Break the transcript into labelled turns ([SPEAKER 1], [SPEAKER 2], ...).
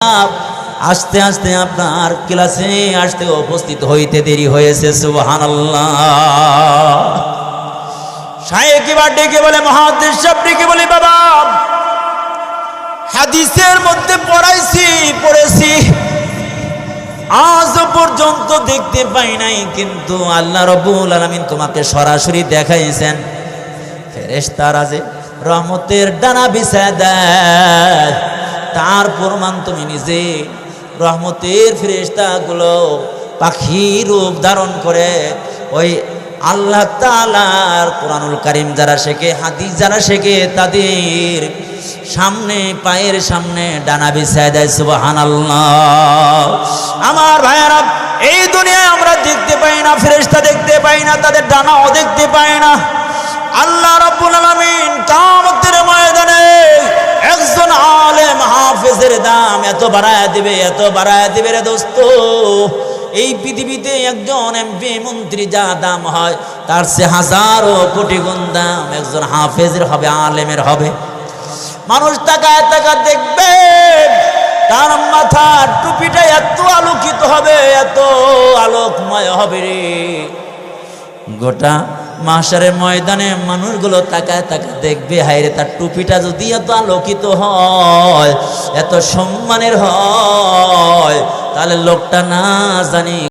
[SPEAKER 1] আস্তে আস্তে আপনার ক্লাসে আসতে উপস্থিত হইতে দেরি হয়েছে। সুবহানাল্লাহ। শায়েখ এবার ডেকে বলে, মুহাদ্দিস সাহেব ডেকে বলে, বাবা হাদিসের মধ্যে পড়েছি আজ পর্যন্ত দেখতে পাই নাই, কিন্তু আল্লাহ রাব্বুল আলামিন তোমাকে সরাসরি দেখাইছেন। ফেরেশতারা যে রহমতের ডানা বিছায় দেয় তার প্রমাণ তুমি নিজে। রহমতের ফেরেশতাগুলো পাখির রূপ ধারণ করে ওই আল্লাহ তাআলার কোরআনুল কারীম যারা শেখে, হাদিস যারা শেখে, তাদের সামনে পায়ের সামনে ডানা বিছায় দেয়। সুবহানাল্লাহ। আমার ভাইয়েরা, এই দুনিয়ায় আমরা দেখতে পাই না, ফেরেশতা দেখতে পাই না, তাদের ডানাও দেখতে পাই না। আল্লাহ রাব্বুল আলামিন কিয়ামতের ময়দানে একজন আলেম হাফেজের দাম এত বাড়ায় দিবে রে দোস্ত, এই পৃথিবীতে একজন এমপি মন্ত্রী যা দাম হয় তার চেয়ে হাজারো কোটি গুণ দাম একজন হাফেজের হবে, আলেমের হবে। মানুষ তাকায় দেখবে তার মাথার টুপিটা এত আলোকিত হবে, এত আলোকময় হবে রে। গোটা মাশারের ময়দানে মানুষগুলো তাকায় দেখবে, হায়রে তার টুপিটা যদি এত আলোকিত হয়, এত সম্মানের হয়, তাহলে লোকটা না জানি